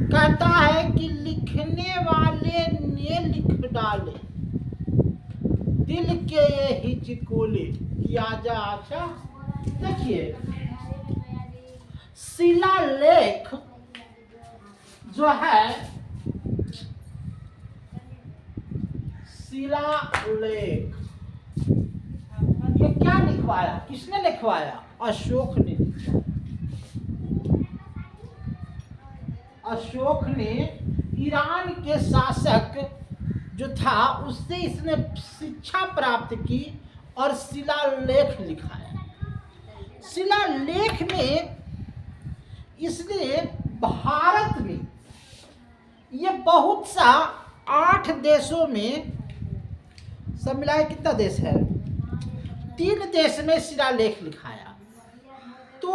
कहता है कि लिखने वाले ने लिख डाले, दिल के ये हिचकोले किया जा आशा। देखिए शिलालेख जो है, शिलालेख ये क्या लिखवाया, किसने लिखवाया? अशोक ने लिखवाया। अशोक ने ईरान के शासक जो था उससे इसने शिक्षा प्राप्त की और शिलालेख लिखाया। शिलालेख में इसने भारत में ये बहुत सा 8 देशों में, सब मिलाए कितना देश है, 3 देश में शिलालेख लिखाया। तो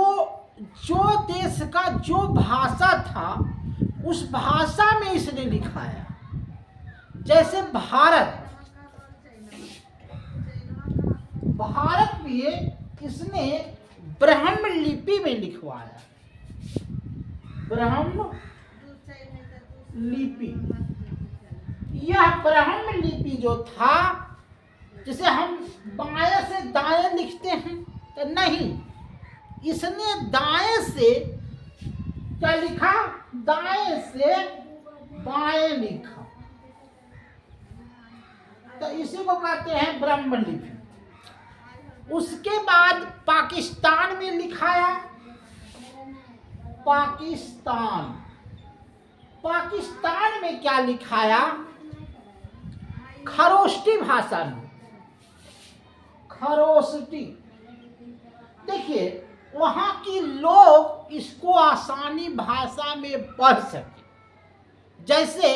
जो देश का जो भाषा था उस भाषा में इसने लिखाया। जैसे भारत में इसने ब्रह्म लिपि में लिखवाया। ब्रह्म लिपि, यह ब्रह्म लिपि जो था, जिसे हम बाएं से दाएं लिखते हैं, तो नहीं, इसने दाएं से क्या लिखा, दाएं से बाएं लिखा। तो इसी को कहते हैं ब्रह्म लिपि। उसके बाद पाकिस्तान में लिखाया। पाकिस्तान में क्या लिखाया, खरोष्टी भाषा में। खरोष्टी, देखिए वहाँ की लोग इसको आसानी भाषा में पढ़ सके। जैसे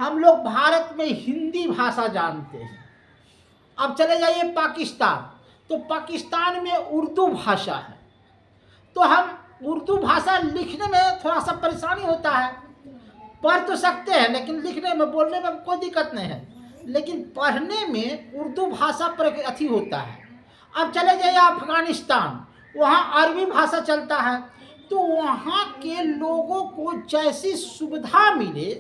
हम लोग भारत में हिंदी भाषा जानते हैं। अब चले जाइए पाकिस्तान, तो पाकिस्तान में उर्दू भाषा है। तो हम उर्दू भाषा लिखने में थोड़ा सा परेशानी होता है। पढ़ तो सकते हैं लेकिन लिखने में, बोलने में कोई दिक्कत नहीं है, लेकिन पढ़ने में उर्दू भाषा पर अथी होता है। अब चले जाइए अफगानिस्तान, वहाँ अरबी भाषा चलता है। तो वहाँ के लोगों को जैसी सुविधा मिले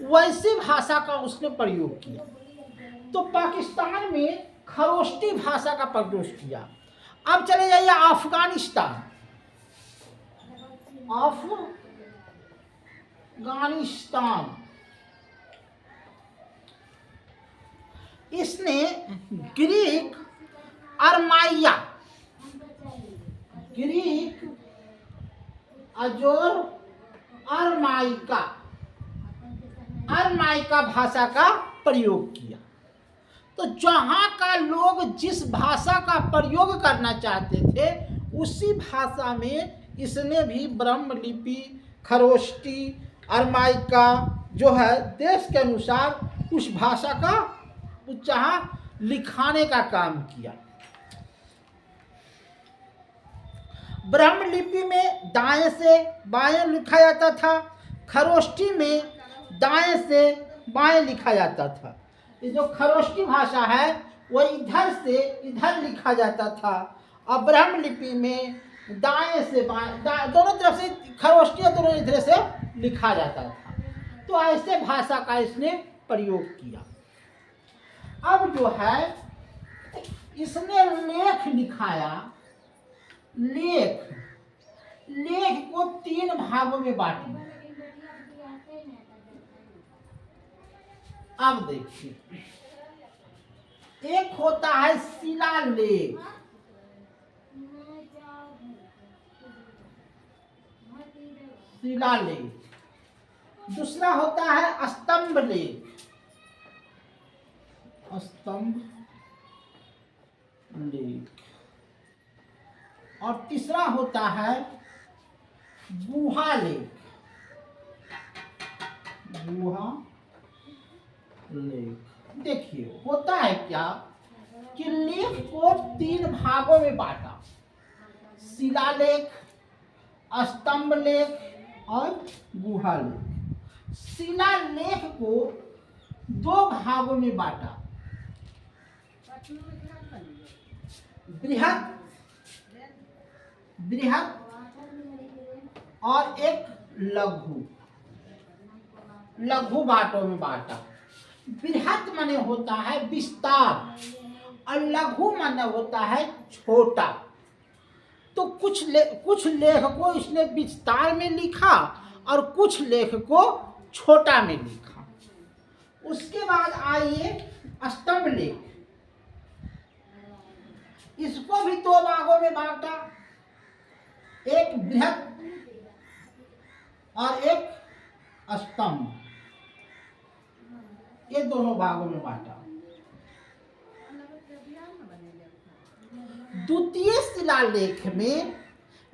वैसी भाषा का उसने प्रयोग किया। तो पाकिस्तान में खरोष्टी भाषा का प्रयोग किया। अब चले जाइए अफगानिस्तान। इसने ग्रीक अजोर अरमाइका भाषा का प्रयोग किया। तो जहाँ का लोग जिस भाषा का प्रयोग करना चाहते थे उसी भाषा में इसने भी ब्रह्म लिपि, खरोष्टी, अरमाइका जो है देश के अनुसार उस भाषा का जहाँ लिखाने का काम किया। ब्रह्म लिपि में दाएं से बाएं लिखा जाता था, खरोष्टी में दाएं से बाएं लिखा जाता था। ये जो खरोष्टी भाषा है वो इधर से इधर लिखा जाता था, और ब्रह्म लिपि में दाएं से बाएं, दोनों तरफ से खरोष्टी दोनों इधर से लिखा जाता था। तो ऐसे भाषा का इसने प्रयोग किया। अब जो है इसने लेख लिखाया। लेख को 3 भागों में बांटी। अब देखिए, एक होता है शिलालेख, दूसरा होता है स्तंभ लेख, और तीसरा होता है गुहा लेख। देखिए होता है क्या कि लेख को 3 भागों में बांटा, शिलालेख, स्तंभ लेख और गुहा लेख। शिलालेख को 2 भागों में बांटा, बृहद और एक लघु। लघु बाटों में बांटा। बृहत माने होता है विस्तार और लघु माने होता है छोटा। तो कुछ लेख को इसने विस्तार में लिखा और कुछ लेख को छोटा में लिखा। उसके बाद आइए स्तंभ लेख। इसको भी दो भागों में बांटा, एक बृहत और एक स्तंभ, ये दोनों भागों में बांटा। द्वितीय शिलालेख में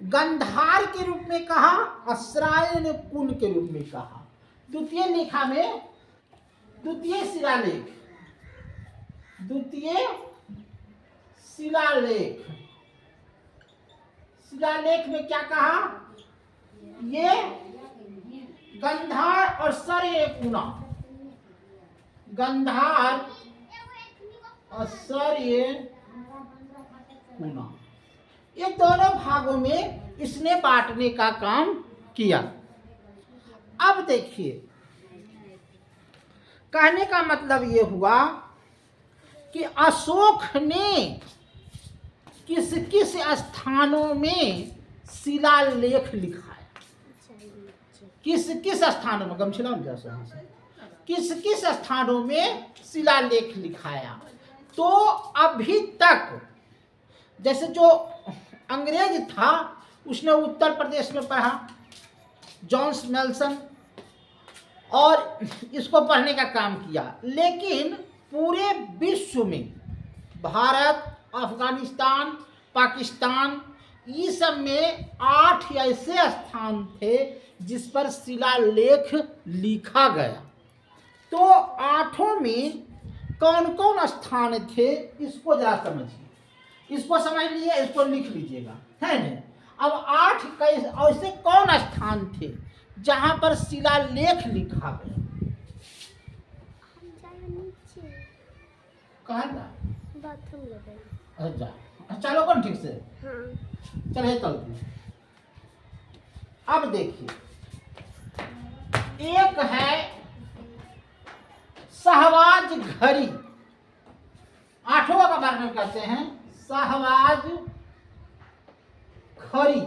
गंधार के रूप में कहा, अस्रायण कुल के रूप में कहा। द्वितीय लेखा में द्वितीय शिलालेख शिलालेख में क्या कहा, ये गंधार और सर्य कुना, गंधार और सर्य कुना, ये दोनों भागों में इसने बांटने का काम किया। अब देखिए, कहने का मतलब ये हुआ कि अशोक ने किस किस स्थानों में शिलालेख लिखाया, किस किस स्थानों में, गमछिला में किस किस स्थानों में शिलालेख लिखाया। तो अभी तक जैसे जो अंग्रेज था उसने उत्तर प्रदेश में पढ़ा, जॉन्स नेल्सन, और इसको पढ़ने का काम किया। लेकिन पूरे विश्व में भारत, अफगानिस्तान, पाकिस्तान, ये सब में 8 ऐसे स्थान थे जिस पर शिलालेख लिखा गया। तो 8 में कौन कौन स्थान थे इसको जरा समझिए, इसको समझ लिए, इसको लिख लीजिएगा, है ना। अब 8 ऐसे कौन स्थान थे जहां पर शिलालेख लिखा गया। कहाँ जा? अच्छा, चलो कौन ठीक से, चलिए चलते। अब देखिए, एक है सहवाज घड़ी, 8वां का वर्णन करते हैं, सहवाज खरी।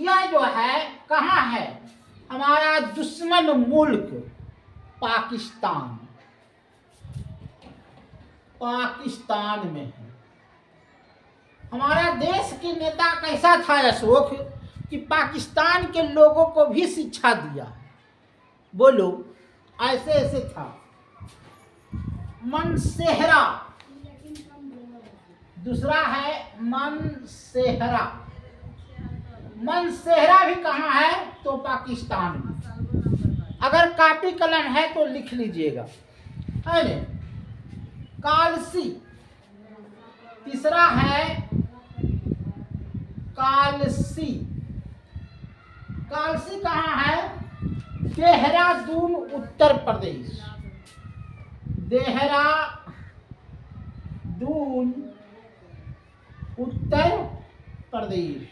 यह जो है कहाँ है, हमारा दुश्मन मुल्क पाकिस्तान में है। हमारा देश के नेता कैसा था अशोक कि पाकिस्तान के लोगों को भी शिक्षा दिया। बोलो, ऐसे ऐसे था। मनसेहरा, दूसरा है मनसेहरा। मनसेहरा भी कहाँ है, तो पाकिस्तान में। अगर कॉपी कलम है तो लिख लीजिएगा, है ना। कालसी, तीसरा है कालसी। कालसी कहाँ है, देहरादून उत्तर प्रदेश। देहरादून उत्तर प्रदेश।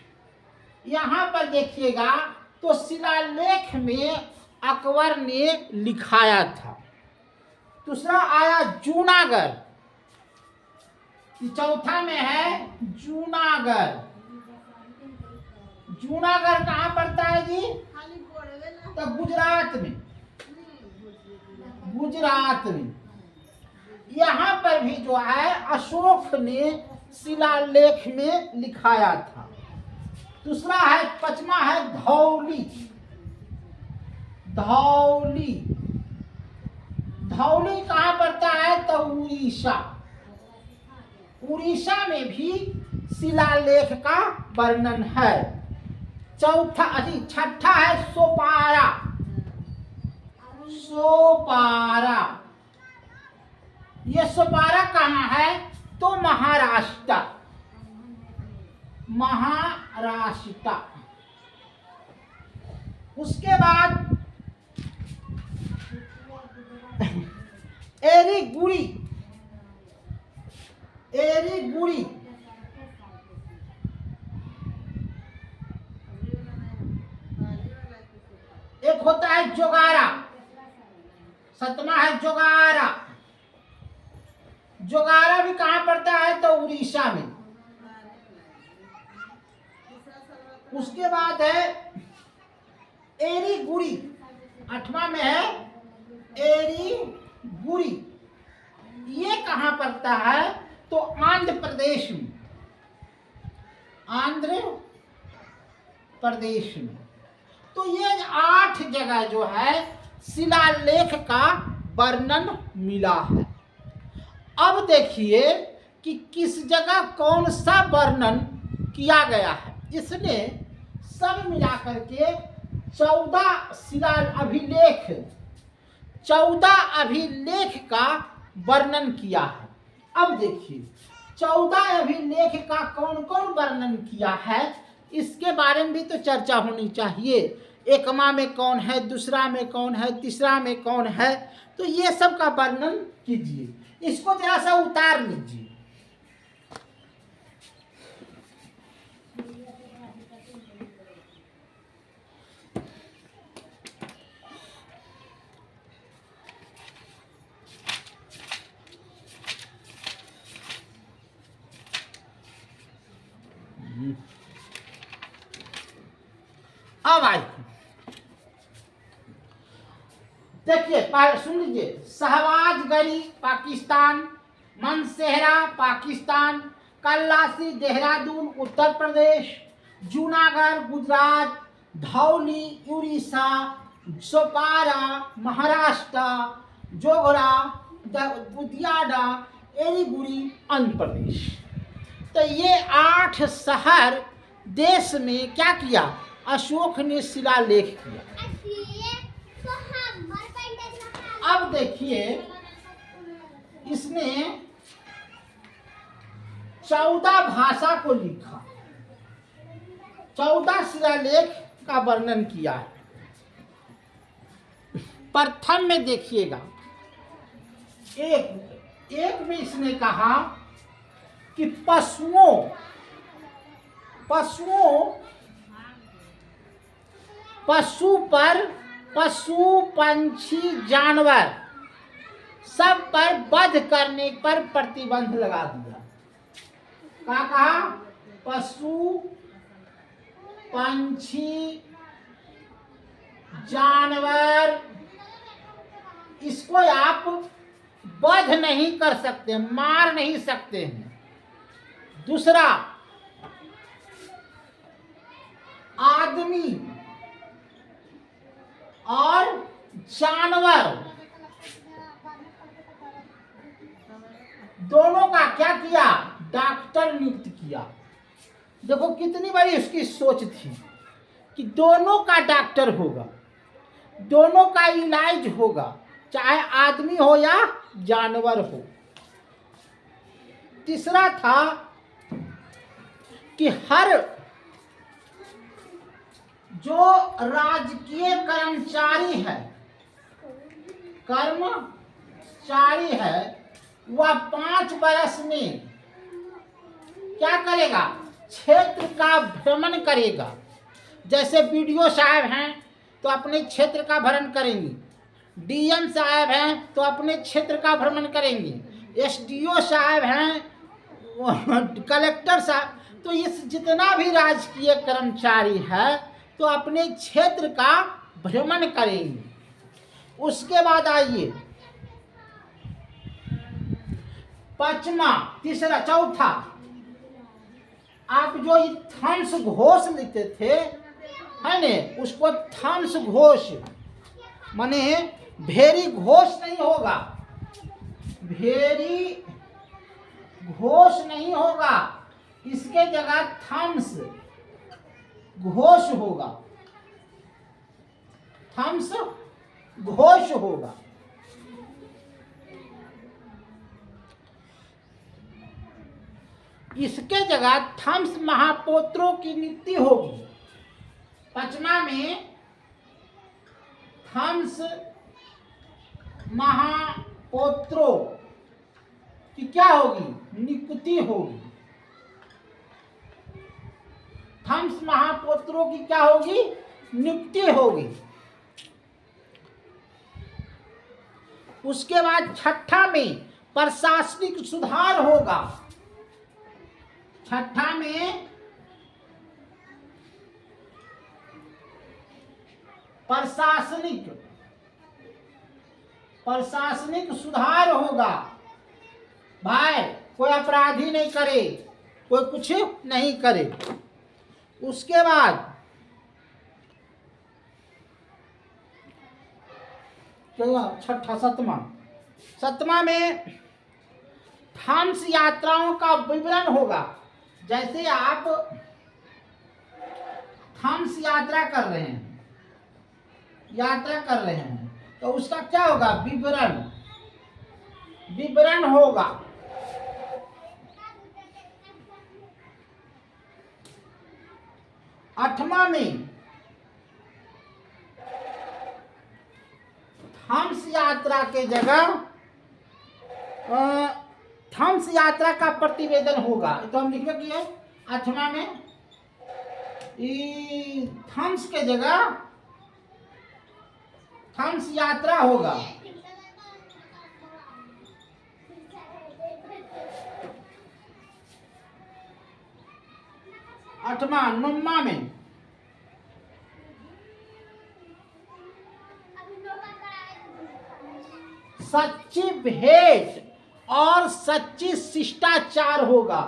यहाँ पर देखिएगा तो शिलालेख में अकबर ने लिखाया था। दूसरा आया जूनागढ़, चौथा में है जूनागढ़। जूनागढ़ कहाँ पड़ता है जी, तो गुजरात में। गुजरात में यहाँ पर भी जो है अशोक ने शिलालेख में लिखाया था। दूसरा है, 5वां है धौली। धौली, धौली कहाँ पड़ता है, तो उड़ीसा। उड़ीसा में भी शिलालेख का वर्णन है। छठा है सोपारा। सोपारा, ये सोपारा कहाँ है, तो महाराष्ट्र। महाराष्ट्र। उसके बाद एरीगुड़ी। एरीगुड़ी, एक होता है जोगारा। 7वां है जोगारा। जोगारा भी कहाँ पड़ता है? तो उड़ीसा में। उसके बाद है एरीगुड़ी, 8वां में है एरीगुड़ी। ये कहाँ पड़ता है? तो आंध्र प्रदेश में। आंध्र प्रदेश में। तो ये 8 जगह जो है शिलालेख का वर्णन मिला है। अब देखिए कि किस जगह कौन सा वर्णन किया गया है। इसने सब मिलाकर के 14 अभिलेख का वर्णन किया है। अब देखिए 14 अभिलेख का कौन कौन वर्णन किया है, इसके बारे में भी तो चर्चा होनी चाहिए। एकमा में कौन है, दूसरा में कौन है, तीसरा में कौन है, तो ये सब का वर्णन कीजिए। इसको जरा सा उतार लीजिए। अब आइए देखिए, सुन लीजिए। शहबाजगढ़ी पाकिस्तान, मनसेहरा पाकिस्तान, कल्लासी देहरादून उत्तर प्रदेश, जूनागढ़ गुजरात, धौली उड़ीसा, सोपारा महाराष्ट्र, जोगरा दुधियाडा एरीगुड़ी आंध्र प्रदेश। तो ये 8 शहर देश में क्या किया? अशोक ने शिलालेख किया। अब देखिए इसने 14 भाषा को लिखा, 14 शिलालेख का वर्णन किया है। प्रथम में देखिएगा, एक में इसने कहा कि पशु पंछी जानवर सब पर वध करने पर प्रतिबंध लगा दिया। क्या कहा? पशु पंछी जानवर, इसको आप वध नहीं कर सकते, मार नहीं सकते हैं। दूसरा, आदमी और जानवर दोनों का क्या किया? डॉक्टर नियुक्त किया। देखो कितनी बड़ी उसकी सोच थी कि दोनों का डॉक्टर होगा, दोनों का इलाज होगा, चाहे आदमी हो या जानवर हो। तीसरा था कि हर जो राजकीय कर्मचारी है वह 5 वर्ष में क्या करेगा? क्षेत्र का भ्रमण करेगा। जैसे बीडीओ साहब हैं तो अपने क्षेत्र का भ्रमण करेंगे, डीएम साहब हैं तो अपने क्षेत्र का भ्रमण करेंगे, एसडीओ साहब हैं, कलेक्टर साहब, तो इस जितना भी राजकीय कर्मचारी है तो अपने क्षेत्र का भ्रमण करेंगे। उसके बाद आइए चौथा, आप जो थम्स घोष लिखते थे है ने, उसको थम्स घोष माने भेरी घोष नहीं होगा, भेरी घोष नहीं होगा, इसके जगह थम्स घोष होगा, थम्स घोष होगा। इसके जगह थम्स महापात्रों की नियुक्ति होगी। 5वां में थम्स महापात्रों की क्या होगी? नियुक्ति होगी। थम्स महापात्रों की क्या होगी? नियुक्ति होगी। उसके बाद छठा में प्रशासनिक सुधार होगा। छठा में प्रशासनिक सुधार होगा। भाई कोई अपराधी नहीं करे, कोई कुछ नहीं करे। उसके बाद छठा सतमा में थम्स यात्राओं का विवरण होगा। जैसे आप थम्स यात्रा कर रहे हैं तो उसका क्या होगा, विवरण होगा। आठवां में थम्स यात्रा के जगह थम्स यात्रा का प्रतिवेदन होगा। तो हम लिखने की है आठवां में थम्स के जगह थम्स यात्रा होगा। नौमा में सच्ची भेंट और सच्ची शिष्टाचार होगा।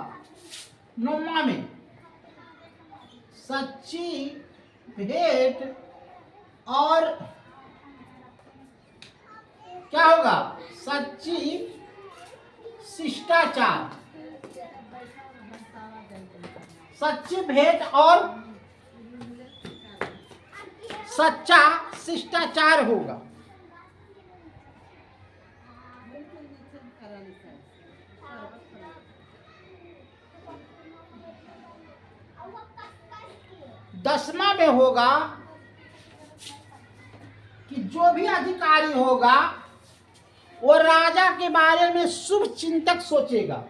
नौमा में सच्ची भेंट और क्या होगा, सच्ची शिष्टाचार। सच्ची भेंट और सच्चा शिष्टाचार होगा। दसवां में होगा कि जो भी अधिकारी होगा वो राजा के बारे में शुभ चिंतक सोचेगा।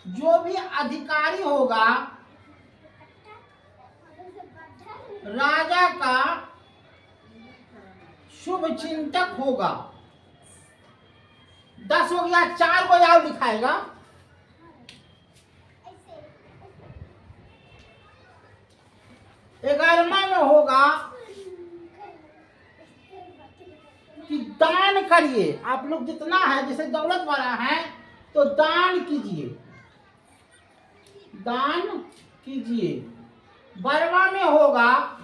जो भी अधिकारी होगा राजा का शुभ चिंतक होगा। 10 हो गया, 4 को याद लिखाएगा। ग्यारहवां में होगा कि दान करिए। आप लोग जितना है, जैसे दौलत वाला है तो दान कीजिए, दान कीजिए। 12वां में होगा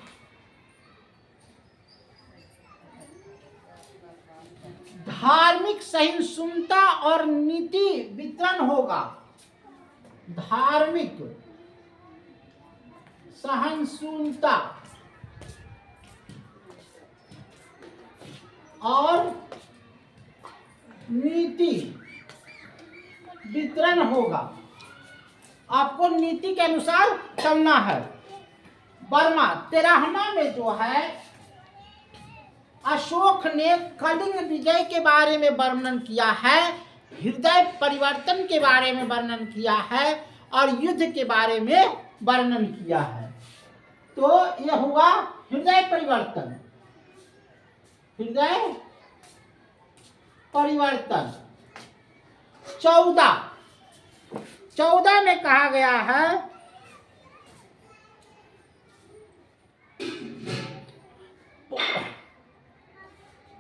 धार्मिक सहिष्णुता और नीति वितरण होगा। धार्मिक सहिष्णुता और नीति वितरण होगा। आपको नीति के अनुसार चलना है। 13वां में जो है अशोक ने कलिंग विजय के बारे में वर्णन किया है, हृदय परिवर्तन के बारे में वर्णन किया है और युद्ध के बारे में वर्णन किया है। तो यह हुआ हृदय परिवर्तन। 14 में कहा गया है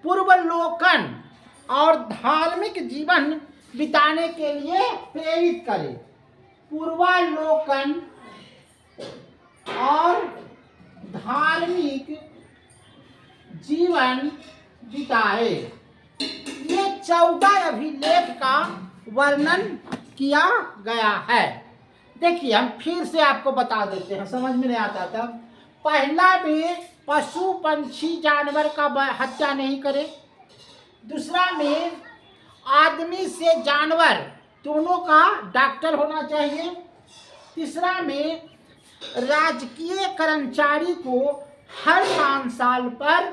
पूर्वावलोकन और धार्मिक जीवन बिताने के लिए प्रेरित करें। पूर्वावलोकन और धार्मिक जीवन बिताए। ये 14 अभिलेख का वर्णन किया गया है। देखिए हम फिर से आपको बता देते हैं, समझ में नहीं आता था। पहला में पशु पंछी जानवर का हत्या नहीं करे। दूसरा में आदमी से जानवर दोनों का डॉक्टर होना चाहिए। तीसरा में राजकीय कर्मचारी को हर 5 साल पर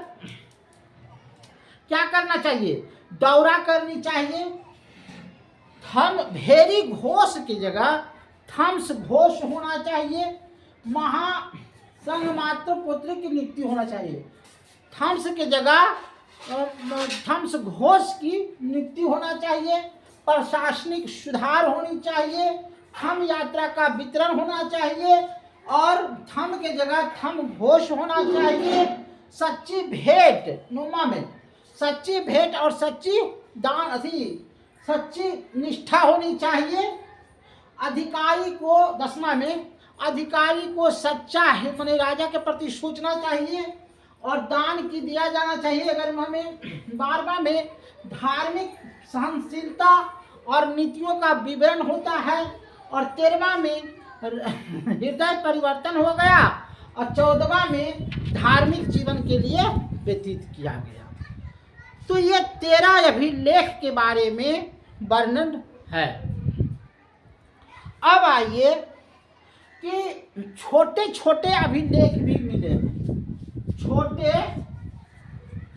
क्या करना चाहिए, दौरा करनी चाहिए। भेरी घोष की जगह थम्स घोष होना चाहिए। महासंघ मात्र पुत्र की नियुक्ति होना चाहिए। थम्स की जगह थम्स घोष की नियुक्ति होना चाहिए, प्रशासनिक सुधार होनी चाहिए, थम यात्रा का वितरण होना चाहिए और थम के जगह थम घोष होना चाहिए। सच्ची भेंट नुमा में सच्ची भेंट और सच्ची दान सच्ची निष्ठा होनी चाहिए। अधिकारी को 10वां में अधिकारी को सच्चा है माने राजा के प्रति सोचना चाहिए और दान की दिया जाना चाहिए। अगर हमें 12वां में धार्मिक सहनशीलता और नीतियों का विवरण होता है और 13वां में हृदय परिवर्तन हो गया और 14वां में धार्मिक जीवन के लिए व्यतीत किया गया। तो ये 13 अभिलेख के बारे में वर्णन है। अब आइए कि छोटे छोटे अभिलेख भी मिले हैं। छोटे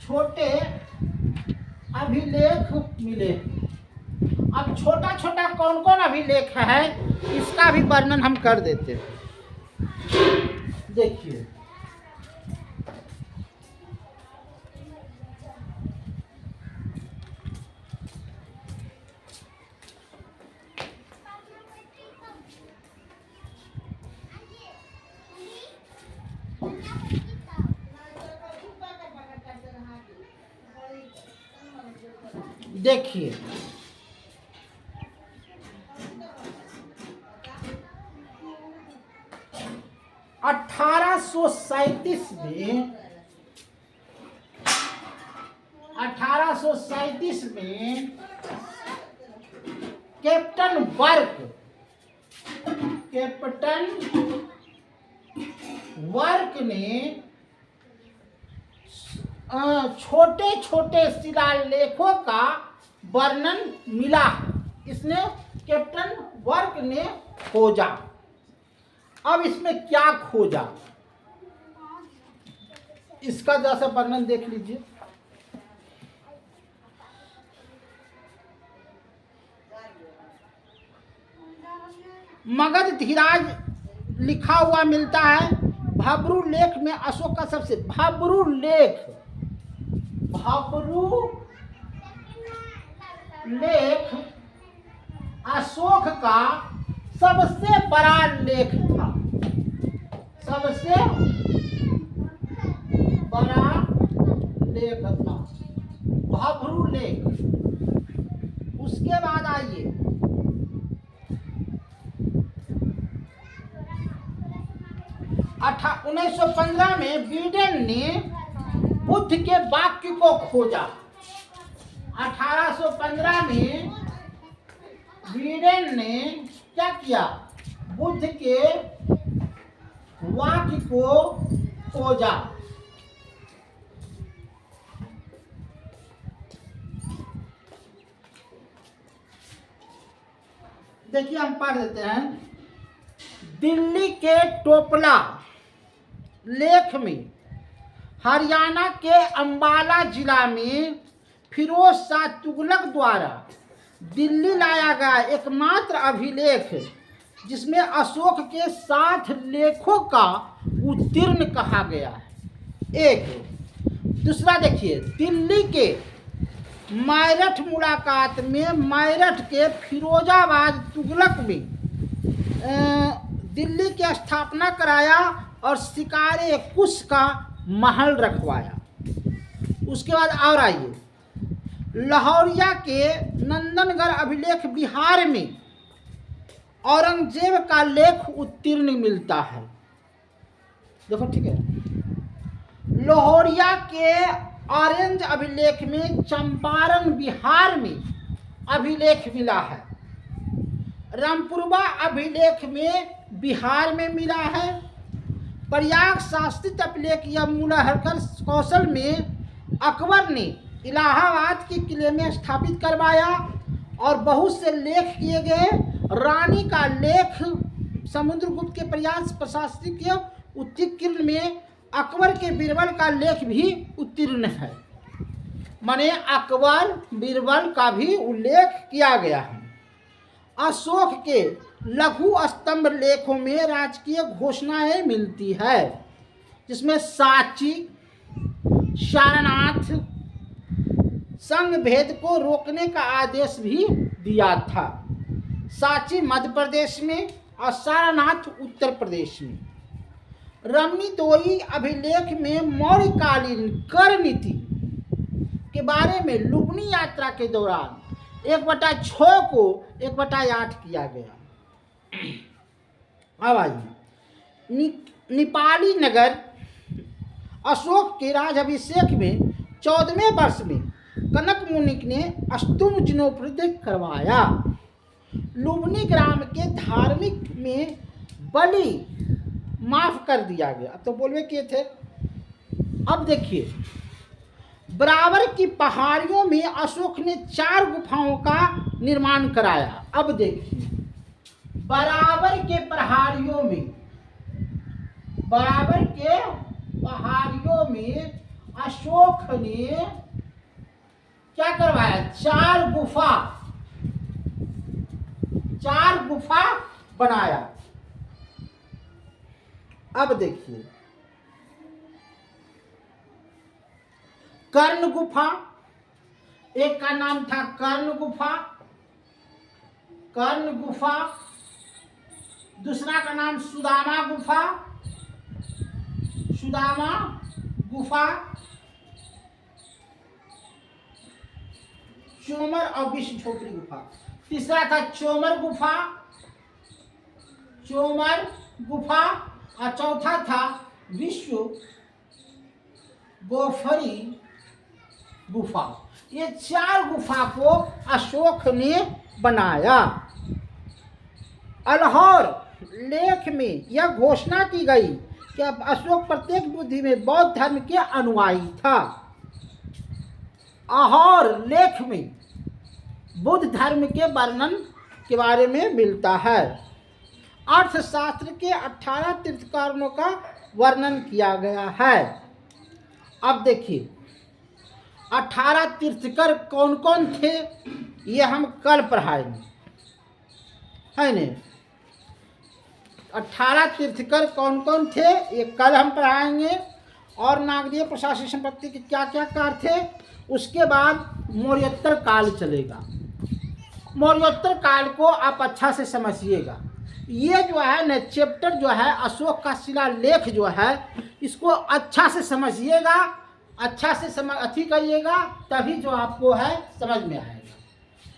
छोटे अभिलेख मिले। अब छोटा छोटा कौन कौन अभिलेख है इसका भी वर्णन हम कर देते हैं। देखिए देखिए 1837 में 1837 में कैप्टन वर्क ने छोटे छोटे शिलालेखों का वर्णन मिला। इसने कैप्टन वर्क ने खोजा। अब इसमें क्या खोजा इसका जरा सा वर्णन देख लीजिए। मगध धीराज लिखा हुआ मिलता है। भब्रू लेख में अशोक का सबसे भब्रू लेख अशोक का सबसे बड़ा लेख था। सबसे बड़ा लेख था भब्रू लेख। उसके बाद आइए 1915 में बीडेन ने बुद्ध के वाक्य को खोजा। 1815 में बीडेन ने क्या किया? बुद्ध के वाक्य को खोजा। देखिए हम पढ़ देते हैं। दिल्ली के टोपला लेख में हरियाणा के अंबाला जिला में फिरोज शाह तुगलक द्वारा दिल्ली लाया गया एकमात्र अभिलेख जिसमें अशोक के 7 लेखों का उत्तीर्ण कहा गया है। एक दूसरा देखिए दिल्ली के मेरठ मुलाकात में मेरठ के फिरोजाबाद तुगलक में दिल्ली की स्थापना कराया और शिकारे कुश का महल रखवाया। उसके बाद और आइए लाहौरिया के नंदनगढ़ अभिलेख बिहार में औरंगजेब का लेख उत्तीर्ण मिलता है। देखो ठीक है। लाहौरिया के ऑरेंज अभिलेख में चंपारण बिहार में अभिलेख मिला है। रामपुरवा अभिलेख में बिहार में मिला है। प्रयाग शास्त्रित अभिलेख या मूलाहरकर कौशल में अकबर ने इलाहाबाद के किले में स्थापित करवाया और बहुत से लेख किए गए। रानी का लेख समुद्रगुप्त के प्रयास प्रशासनिक उत्तीर्ण में अकबर के बीरबल का लेख भी उत्तीर्ण है। माने अकबर बीरबल का भी उल्लेख किया गया है। अशोक के लघु स्तंभ लेखों में राजकीय घोषणाएं मिलती है जिसमें साची, सारनाथ, संघ भेद को रोकने का आदेश भी दिया था। सांची मध्य प्रदेश में और सारनाथ उत्तर प्रदेश में। रमणीतोई अभिलेख में मौर्यकालीन कर नीति के बारे में लुम्बिनी यात्रा के दौरान 1/6 को 1/8 किया गया। अब आइए, नेपाली नगर अशोक के राजाभिषेक में 14वें वर्ष में कनक मुनि ने अष्टम जीर्णोद्धार करवाया। लुम्बिनी ग्राम के धार्मिक में बलि माफ कर दिया गया। अब तो बोलवे किए थे। अब देखिए, बराबर की पहाड़ियों में अशोक ने 4 गुफाओं का निर्माण कराया। अब देखिए, बराबर के पहाड़ियों में अशोक ने क्या करवाया? 4 गुफा बनाया। अब देखिए, कर्ण गुफा, एक का नाम था कर्ण गुफा, दूसरा का नाम सुदामा गुफा, चोमर और विष्णु झोपड़ी गुफा। तीसरा था चोमर गुफा और चौथा था विश्व गोफरी गुफा। ये 4 गुफा को अशोक ने बनाया। अल्हार लेख में यह घोषणा की गई कि अब अशोक प्रत्येक बुद्धि में बौद्ध धर्म के अनुयायी था। अल्हार लेख में बुद्ध धर्म के वर्णन के बारे में मिलता है। अर्थशास्त्र के 18 तीर्थंकरों का वर्णन किया गया है। अब देखिए, 18 तीर्थंकर कौन कौन थे ये हम कल पढ़ाएंगे, है न? 18 तीर्थंकर कौन कौन थे ये कल हम पढ़ाएंगे। और नागरीय प्रशासनिक संपत्ति के क्या क्या कार्य थे, उसके बाद मौर्योत्तर काल चलेगा। मौर्योत्तर काल को आप अच्छा से समझिएगा। ये जो है न चैप्टर जो है अशोक का शिलालेख जो है, इसको अच्छा से समझिएगा, अच्छा से अथी करिएगा, तभी जो आपको है समझ में आएगा।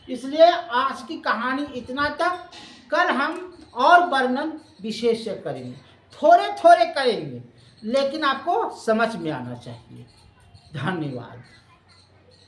इसलिए आज की कहानी इतना तक। कल हम और वर्णन विशेष से करेंगे, थोड़े थोड़े करेंगे, लेकिन आपको समझ में आना चाहिए। धन्यवाद।